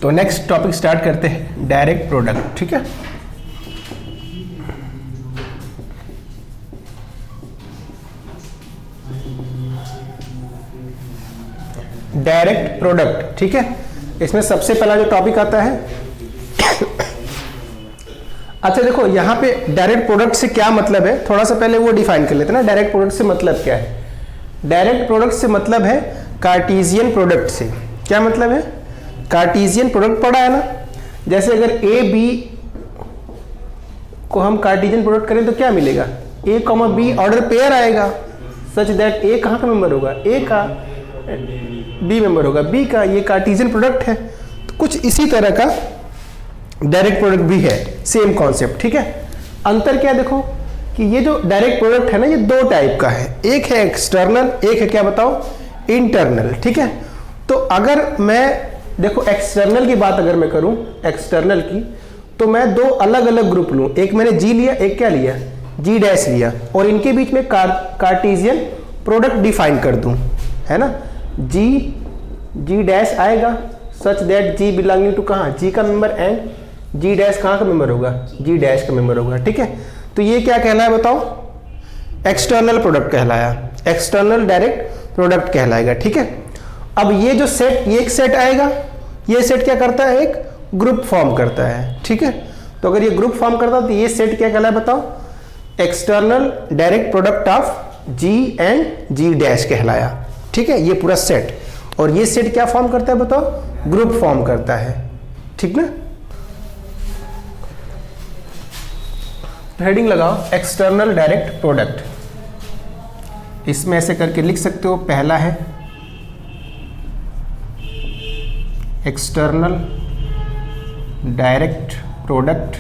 तो next topic start करते हैं, डायरेक्ट प्रोडक्ट। ठीक है, डायरेक्ट प्रोडक्ट। ठीक है, इसमें सबसे पहला जो टॉपिक आता है अच्छा देखो यहाँ पे डायरेक्ट प्रोडक्ट से क्या मतलब है, थोड़ा सा पहले वो डिफाइन कर लेते हैं ना। डायरेक्ट प्रोडक्ट से मतलब क्या है? डायरेक्ट प्रोडक्ट से मतलब है कार्टेशियन प्रोडक्ट से। क्या मतलब है? कार्टेशियन प्रोडक्ट पढ़ा है ना। जैसे अगर ए बी को हम कार्टेशियन प्रोडक्ट करें तो क्या मिलेगा? ए कॉमा बी ऑर्डर पेयर आएगा, सच दैट ए कहाँ का मेंबर होगा? ए का, बी मेंबर होगा बी का। ये कार्टेशियन प्रोडक्ट है। तो कुछ इसी तरह का डायरेक्ट प्रोडक्ट भी है, सेम कॉन्सेप्ट। ठीक है, अंतर क्या देखो कि ये जो डायरेक्ट प्रोडक्ट है ना, ये दो टाइप का है। एक है एक्सटर्नल, एक है क्या बताओ? इंटरनल। ठीक है, तो अगर मैं देखो एक्सटर्नल की बात अगर मैं करूं, एक्सटर्नल की, तो मैं दो अलग अलग ग्रुप लूं। एक मैंने जी लिया, एक क्या लिया? जी डैश लिया, और इनके बीच में कार्टेशियन प्रोडक्ट डिफाइन कर दूं, है ना। जी डैश आएगा such that G belonging to कहाँ? जी का मेंबर, एंड जी डैश कहाँ का मेंबर होगा? जी डैश का मेंबर होगा। ठीक है, तो ये क्या कहलाया बताओ? एक्सटर्नल प्रोडक्ट कहलाया, एक्सटर्नल डायरेक्ट प्रोडक्ट कहलाएगा। ठीक है, अब ये जो सेट, ये एक सेट आएगा, ये सेट क्या करता है? एक ग्रुप फॉर्म करता है। ठीक है, तो अगर ये ग्रुप फॉर्म करता है तो ये सेट क्या कहलाया बताओ? External direct product of G and G dash कहलाया। ठीक है, ये पूरा सेट, और ये सेट क्या फॉर्म करता है बताओ? ग्रुप फॉर्म करता है। ठीक ना, हेडिंग लगाओ एक्सटर्नल डायरेक्ट प्रोडक्ट। इसमें ऐसे करके लिख सकते हो, पहला है एक्सटर्नल डायरेक्ट प्रोडक्ट,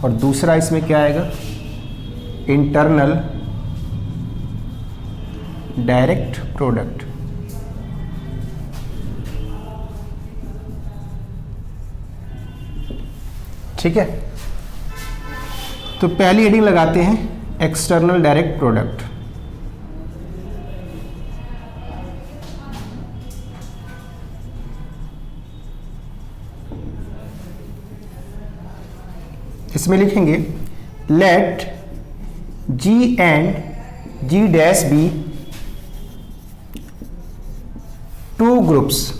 और दूसरा इसमें क्या आएगा? Internal direct product. ठीक है, तो पहली हेडिंग लगाते हैं एक्सटर्नल डायरेक्ट प्रोडक्ट। इसमें लिखेंगे let G and G dash be two groups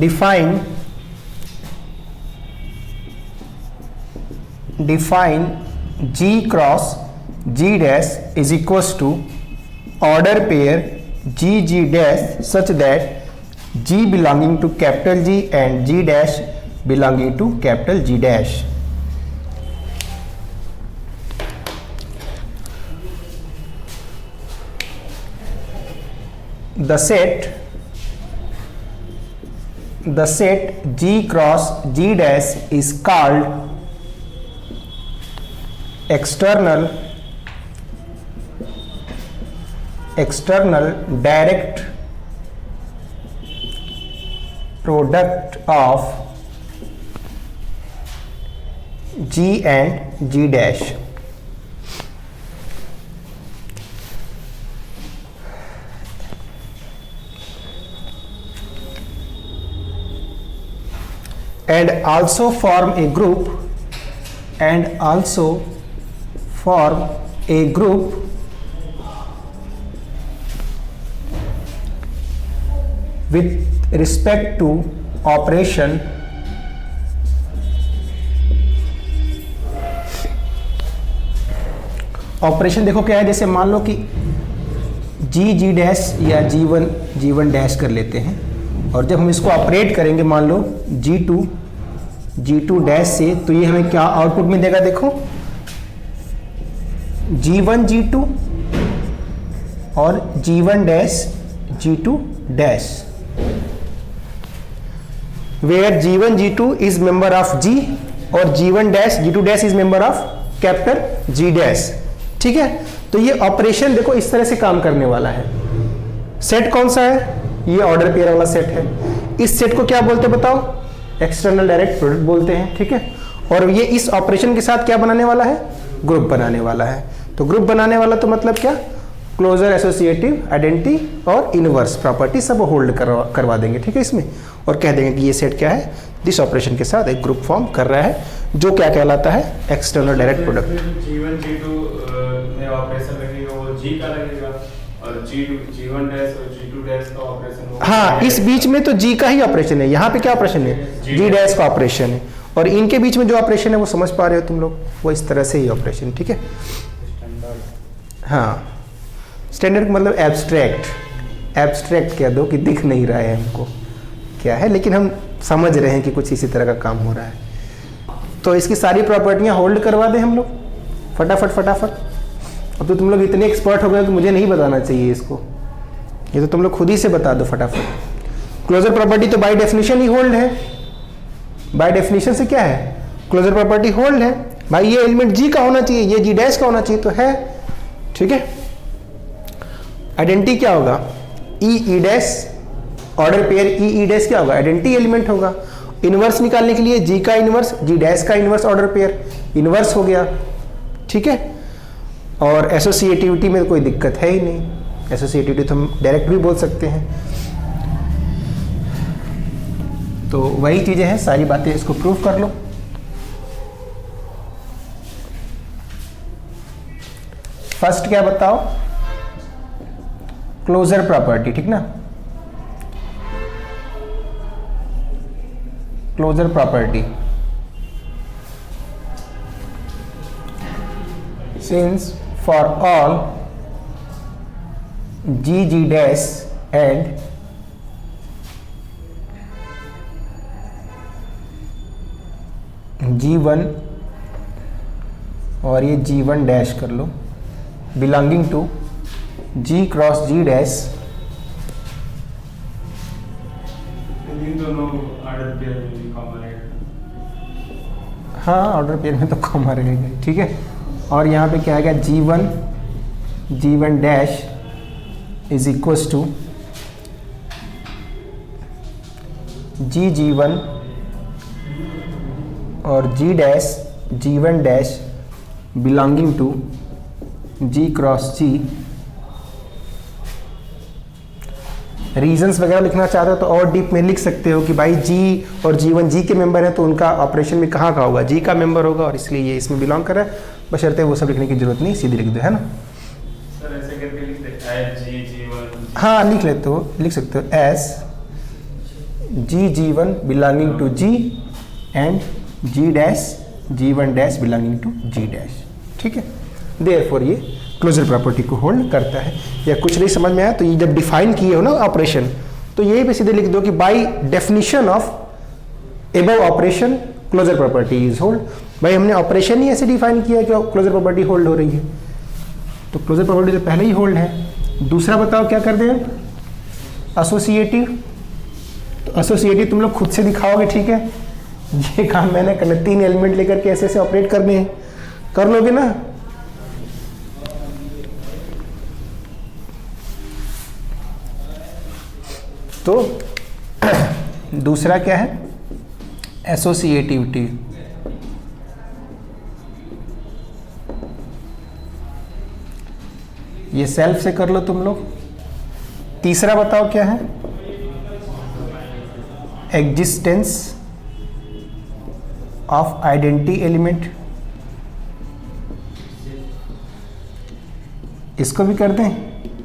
define G cross G dash is equals to order pair G dash such that G belonging to capital G and G dash belonging to capital G dash. The set G cross G dash is called external direct product of G and G dash. And also form a group with respect to operation देखो क्या है, जैसे मान लो कि जी dash या G1 dash कर लेते हैं, और जब हम इसको ऑपरेट करेंगे मान लो G2 डैश से, तो ये हमें क्या आउटपुट में देगा? देखो G1 G2 और G1 dash G2 dash, where G1 G2 is member of G और G1 dash G2 dash is member of capital G dash. ठीक है, तो ये ऑपरेशन देखो इस तरह से काम करने वाला है। सेट कौन सा है? ये ऑर्डर पेयर वाला सेट है। इस सेट को क्या बोलते हैं बताओ? एक्सटर्नल डायरेक्ट प्रोडक्ट बोलते हैं। ठीक है, और ये इस ऑपरेशन के साथ क्या बनाने वाला है, ग्रुप बनाने वाला है। तो ग्रुप बनाने वाला तो मतलब क्या, क्लोजर, एसोसिएटिव, आइडेंटिटी और इनवर्स प्रॉपर्टी सब होल्ड करवा देंगे, ठीक है इसमें, और कह देंगे कि ये सेट क्या है, जिस ऑपरेशन के साथ एक ग्रुप फॉर्म कर रहा है, जो क्या कहलाता है, external direct product. G1 G2 में ऑपरेशन लगेगा वो G का लगेगा, और G1 डैश और G2 डैश का ऑपरेशन होगा। हाँ, इस बीच में तो G का ही ऑपरेशन है, यहाँ पे क्या ऑपरेशन है, G डैश का ऑपरेशन है, और इनके बीच में जो ऑपरेशन है वो समझ पा रहे हो तुम लोग, वो इस तरह से ही ऑपरेशन, ठीक है। हाँ, स्टैंडर्ड मतलब एब्स्ट्रैक्ट, एब्स्ट्रैक्ट कह दो कि दिख नहीं रहा है हमको क्या है, लेकिन हम समझ रहे हैं कि कुछ इसी तरह का काम हो रहा है। तो इसकी सारी प्रॉपर्टियां होल्ड करवा दें हम लोग फटाफट फटाफट। अब तो तुम लोग इतने एक्सपर्ट हो गए कि मुझे नहीं बताना चाहिए इसको, ये तो तुम लोग खुद ही से बता दो फटाफट। क्लोजर प्रॉपर्टी तो बाय डेफिनेशन ही होल्ड है, बाय डेफिनेशन से क्या है, क्लोजर प्रॉपर्टी होल्ड है भाई, ये एलिमेंट G का होना चाहिए, ये G डैश का होना चाहिए, तो है, ठीक है। आइडेंटिटी क्या होगा, E dash, order pair E dash क्या होगा, आइडेंटिटी एलिमेंट होगा। इनवर्स निकालने के लिए G का इनवर्स, G डैश का इनवर्स, ऑर्डर पेयर इनवर्स हो गया, ठीक है। और एसोसिएटिविटी में कोई दिक्कत है ही नहीं, एसोसिएटिविटी तो हम डायरेक्ट भी बोल सकते हैं। तो वही चीजें हैं, सारी बातें, इसको प्रूव कर लो। फर्स्ट क्या बताओ, क्लोजर प्रॉपर्टी, ठीक ना, closure property, since for all G dash and G1, और ये G1 डैश कर लो, belonging to G cross G dash, इन दोनों ऑर्डर पेयर में कॉमन है। हाँ, ऑर्डर पेयर में तो कॉमन रहेगा, ठीक है। और यहाँ पे क्या आएगा, G1 dash is equals to G1 और G dash, G1 dash belonging to G cross G। Reasons वगैरह लिखना चाहते हो तो और डीप में लिख सकते हो कि भाई G और G1 G के मेंबर हैं, तो उनका ऑपरेशन में कहाँ होगा, G का मेंबर होगा, और इसलिए ये इसमें बिलोंग कर रहा है, बशर्ते वो सब लिखने की जरूरत नहीं, सीधे लिख दो, है ना। सर ऐसे करके लिख देते हैं G1। हाँ, लिख लेते हो, लिख सकते हो as G1 belonging to G and G dash G1 dash belonging to G dash, ठीक है। देयरफॉर ये क्लोजर प्रॉपर्टी को होल्ड करता है। या कुछ नहीं समझ में आया तो ये जब डिफाइन किए हो ना ऑपरेशन, तो यही पे सीधे लिख दो कि by definition of above operation closure property is hold. भाई हमने ऑपरेशन ही ऐसे डिफाइन किया कि क्लोजर प्रॉपर्टी होल्ड हो रही है, तो क्लोजर प्रॉपर्टी तो पहले ही होल्ड है। दूसरा बताओ क्या कर दें, एसोसिएटिव। तो एसोसिएटिव तुम लोग खुद से दिखाओगे, ठीक है, ये काम मैंने करना, 3 एलिमेंट लेकर के ऐसे ऐसे ऑपरेट करने हैं, कर लोगे ना। तो दूसरा क्या है, एसोसिएटिविटी। ये सेल्फ से कर लो तुम लोग। तीसरा बताओ क्या है, एग्जिस्टेंस ऑफ आइडेंटिटी एलिमेंट। इसको भी कर दें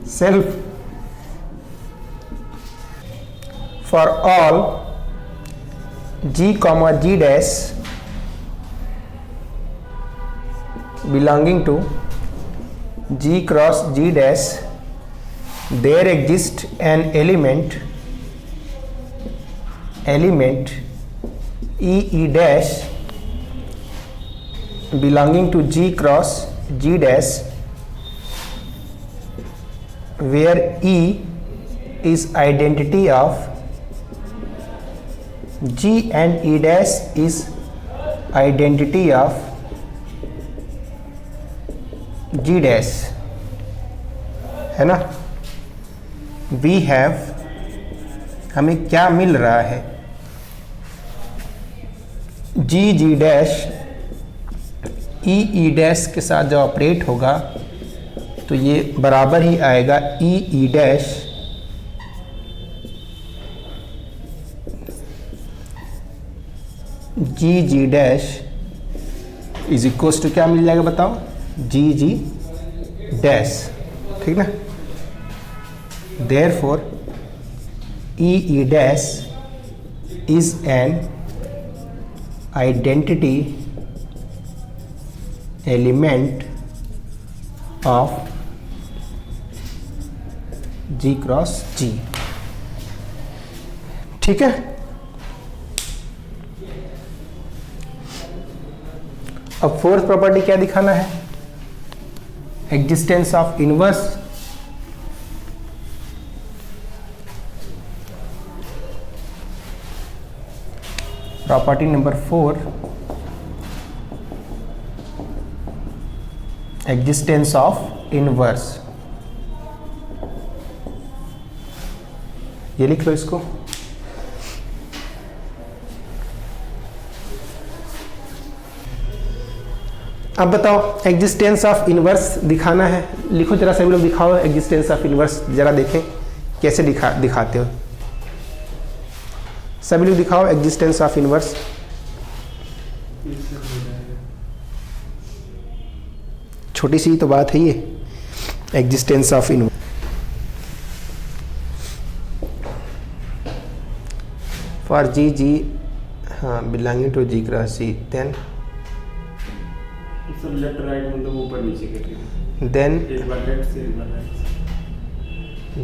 self. For all G, G dash belonging to G cross G dash, there exists an element E dash belonging to G cross G dash, where E is identity of G and E dash is identity of G dash, है ना। We have, हमें क्या मिल रहा है, G G dash ई dash के साथ जब operate होगा तो ये बराबर ही आएगा e dash G dash is equals to क्या मिल जाएगा बताओ, जी डैश, ठीक ना। Therefore e dash is an identity element of G cross G, ठीक है। अब फोर्थ प्रॉपर्टी क्या दिखाना है, existence of inverse. Property number 4, existence of inverse. ये लिख लो इसको। अब बताओ एग्जिस्टेंस ऑफ इनवर्स दिखाना है, लिखो जरा सभी लोग, दिखाओ एग्जिस्टेंस ऑफ इनवर्स, जरा देखें कैसे दिखाते हो। सभी लोग दिखाओ एग्जिस्टेंस ऑफ इनवर्स। छोटी सी तो बात है ये, existence of inverse. For G हाँ belonging to G cross G, then सब लेफ्ट राइट मतलब ऊपर नीचे के, देन एक बार लेफ्ट से एक बार राइट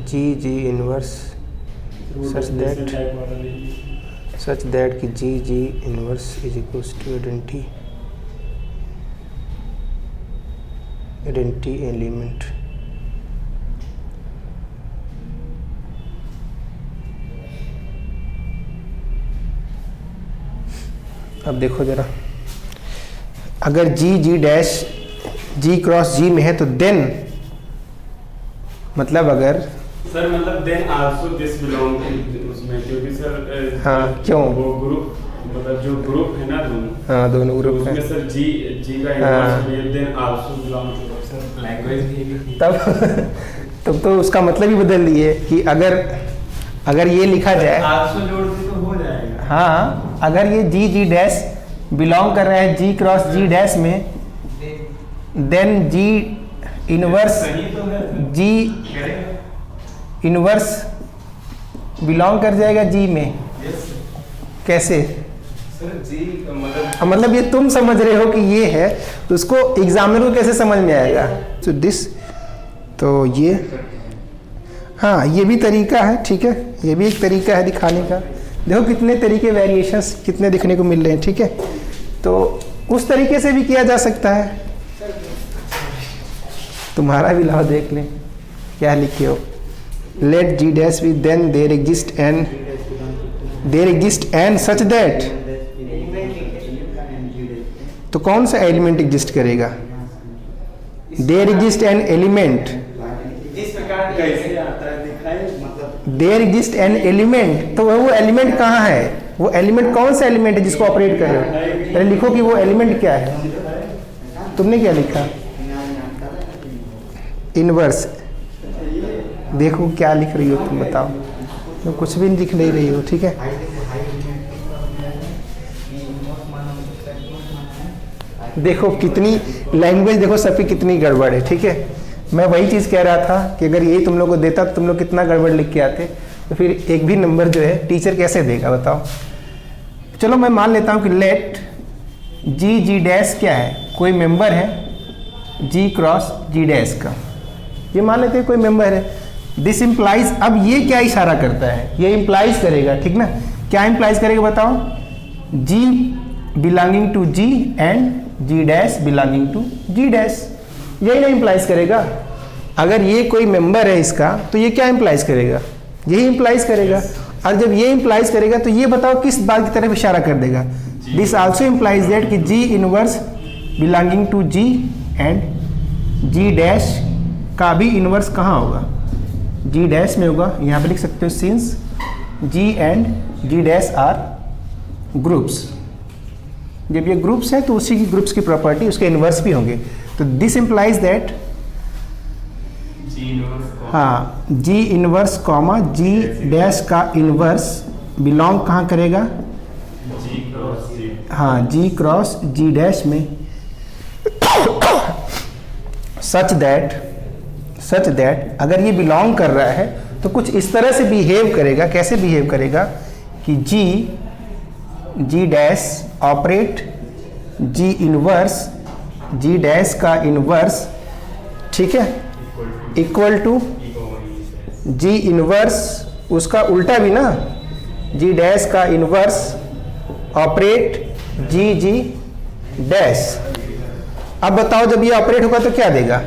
से, जी इनवर्स such that कि G inverse is equals to identity element. अब देखो जरा, अगर जी डैश जी क्रॉस जी में है तो देन मतलब अगर सर मतलब then also this belong to उसमें, क्योंकि सर हाँ क्यों, वो ग्रुप मतलब जो ग्रुप है ना दोनों, हाँ दोनों ग्रुप उसमें है, सर जी का इनवर्स है, then also belong to sir language भी तब तो उसका मतलब ही बदल दिए कि अगर ये लिखा जाए, आल्सो जोड़ दे तो हो जाएगा। हाँ अगर ये जी डैश बिलोंग कर रहा है जी क्रॉस जी डैश में, then G inverse G inverse belong कर जाएगा जी में। कैसे सर जी मतलब ये तुम समझ रहे हो कि ये है, तो उसको एग्जामिनर को कैसे समझ में आएगा। तो दिस, तो ये हाँ ये भी तरीका है, ठीक है, ये भी एक तरीका है दिखाने का। देखो कितने तरीके, वेरिएशंस कितने दिखने को मिल रहे हैं, ठीक है। तो उस तरीके से भी किया जा सकता है। तुम्हारा भी लाओ देख लें क्या लिखे हो। Let G dash be then there exist an such that, तो कौन सा एलिमेंट एग्जिस्ट करेगा, there exist an element, there exist an element, तो वो एलिमेंट कहाँ है, वो एलिमेंट कौन सा एलिमेंट है जिसको ऑपरेट कर रहे हो। पहले लिखो कि वो एलिमेंट क्या है। तुमने क्या लिखा, इनवर्स। देखो क्या लिख रही हो तुम, बताओ। तुम कुछ भी लिख नहीं रही हो, ठीक है। देखो कितनी लैंग्वेज, देखो सबकी कितनी गड़बड़ है, ठीक है। मैं वही चीज़ कह रहा था कि अगर यही तुम लोग को देता तो तुम लोग कितना गड़बड़ लिख के आते, तो फिर एक भी नंबर जो है टीचर कैसे देगा बताओ। चलो मैं मान लेता हूँ कि लेट जी डैश क्या है, कोई मेंबर है जी क्रॉस जी डैश का, ये मान लेते हैं कोई मेंबर है। दिस इम्प्लाइज, अब ये क्या इशारा करता है, ये इम्प्लाइज करेगा, ठीक ना। क्या इम्प्लाइज करेगा बताओ, G belonging to G and G dash belonging to G dash, यही ना इम्प्लाइज करेगा। अगर ये कोई मेंबर है इसका तो ये क्या इम्प्लाइज करेगा, यही इम्प्लाइज करेगा। और जब ये इम्प्लाइज करेगा तो ये बताओ किस बात की तरफ इशारा कर देगा, दिस आल्सो इम्प्लाइज दैट कि G inverse belonging to G and G dash का भी इनवर्स कहाँ होगा, जी डैश में होगा। यहाँ पे लिख सकते हो since G and G dash are groups, जब ये ग्रुप्स हैं तो उसी की ग्रुप्स की प्रॉपर्टी उसके इन्वर्स भी होंगे। तो दिस इम्प्लाइज दैट हाँ जी इन्वर्स कॉमा जी डैश का इन्वर्स बिलोंग कहाँ करेगा, जी क्रॉस जी, हाँ जी क्रॉस जी डैश में, सच दैट अगर ये बिलोंग कर रहा है तो कुछ इस तरह से बिहेव करेगा। कैसे बिहेव करेगा कि जी डैश ऑपरेट जी इन्वर्स जी डैश का इन्वर्स, ठीक है, इक्वल टू जी इन्वर्स उसका उल्टा भी ना, जी डैश का इन्वर्स ऑपरेट जी डैश। अब बताओ जब ये ऑपरेट होगा तो क्या देगा,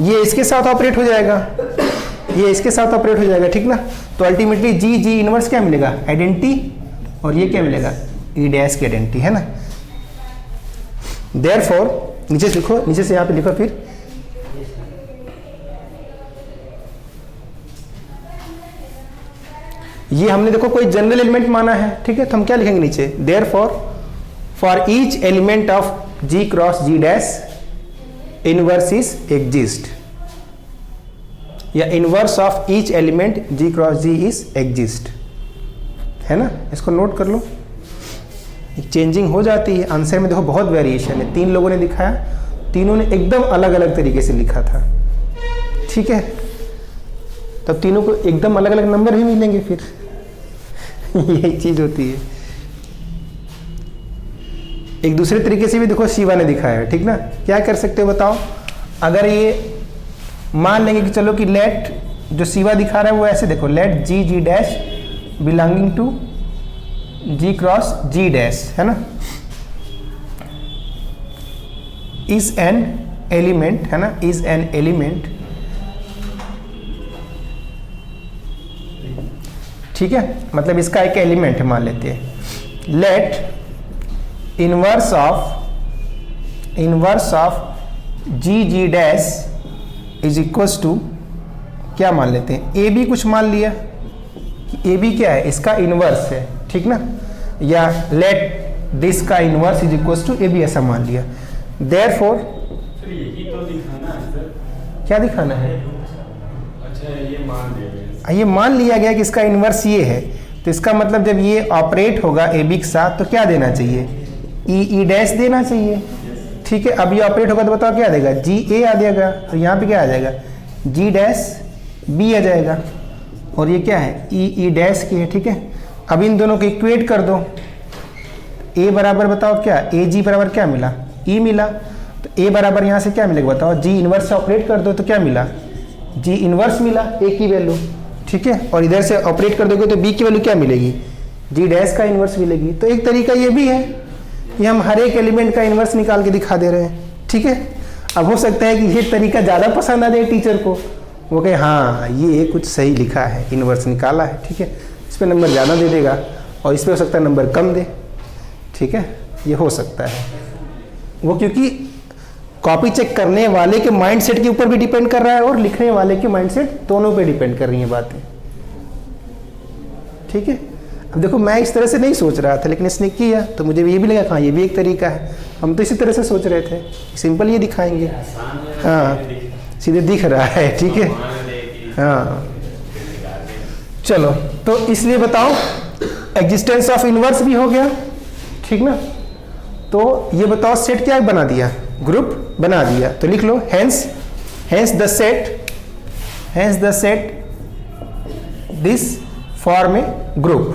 ये इसके साथ ऑपरेट हो जाएगा, ये इसके साथ ऑपरेट हो जाएगा, ठीक ना। तो अल्टीमेटली जी इनवर्स क्या मिलेगा, आइडेंटिटी, और ये क्या मिलेगा, ई डैश की आइडेंटिटी, है ना। देयरफॉर नीचे से लिखो, नीचे से यहाँ पे लिखो फिर ये हमने देखो कोई जनरल एलिमेंट माना है, ठीक है। तो हम क्या लिखेंगे नीचे, therefore for each element of G cross G dash inverse is exist, या inverse of each element G cross G is exist, है ना। इसको नोट कर लो, चेंजिंग हो जाती है। आंसर में देखो बहुत वेरिएशन है, 3 लोगों ने दिखाया, तीनों ने एकदम अलग अलग तरीके से लिखा था, ठीक है। तब तीनों को एकदम अलग अलग नंबर भी मिलेंगे फिर यही चीज होती है। एक दूसरे तरीके से भी देखो शिवा ने दिखाया है, ठीक ना। क्या कर सकते हो बताओ, अगर ये मान लेंगे कि चलो कि लेट जो शिवा दिखा रहा है वो ऐसे देखो, let G dash belonging to G cross G dash, है ना, इज एन एलिमेंट, है ना, इज एन एलिमेंट, ठीक है। मतलब इसका एक एलिमेंट है मान लेते हैं। Let inverse of G dash is equals to क्या मान लेते हैं, ए बी कुछ मान लिया कि ए बी क्या है, इसका इनवर्स है, ठीक ना, या लेट दिस का inverse is equals to A B ऐसा मान लिया। देयरफॉर यही तो दिखाना है सर, क्या दिखाना है, अच्छा ये मान लिया, ये मान लिया गया कि इसका इनवर्स ये है, तो इसका मतलब जब ये ऑपरेट होगा ए बी के साथ तो क्या देना चाहिए, ई डैश देना चाहिए, ठीक है। अब ये ऑपरेट होगा तो बताओ क्या देगा, जी ए आ जाएगा, और यहाँ पे क्या आ जाएगा, जी डैश बी आ जाएगा, और ये क्या है, ई डैश की है, ठीक है। अब इन दोनों को इक्वेट कर दो, ए बराबर बताओ क्या, ए जी बराबर क्या मिला, ई मिला, तो ए बराबर यहाँ से क्या मिलेगा बताओ, जी इनवर्स से ऑपरेट कर दो तो क्या मिला, जी इनवर्स मिला, ए की वैल्यू, ठीक है। और इधर से ऑपरेट कर दोगे तो बी की वैल्यू क्या मिलेगी, जी डैश का इनवर्स मिलेगी। तो एक तरीका ये भी है कि हम हर एक एलिमेंट का इनवर्स निकाल के दिखा दे रहे हैं, ठीक है। अब हो सकता है कि ये तरीका ज़्यादा पसंद आ जाए टीचर को, वो कहे हाँ ये कुछ सही लिखा है, इनवर्स निकाला है, ठीक है, इस पर नंबर ज़्यादा दे देगा, और इस पर हो सकता है नंबर कम दे, ठीक है, ये हो सकता है। वो क्योंकि कॉपी चेक करने वाले के माइंडसेट के ऊपर भी डिपेंड कर रहा है और लिखने वाले के माइंडसेट, दोनों पे डिपेंड कर रही हैं बातें, ठीक है। अब देखो मैं इस तरह से नहीं सोच रहा था, लेकिन इसने किया तो मुझे ये भी लगा हाँ ये भी एक तरीका है, हम तो इसी तरह से सोच रहे थे, सिंपल ये दिखाएंगे, हाँ सीधे दिख रहा है, ठीक है, हाँ। चलो तो इसलिए बताओ एग्जिस्टेंस ऑफ इनवर्स भी हो गया, ठीक ना। तो ये बताओ सेट क्या बना दिया, ग्रुप बना दिया, तो लिख लो hence the set this form a group,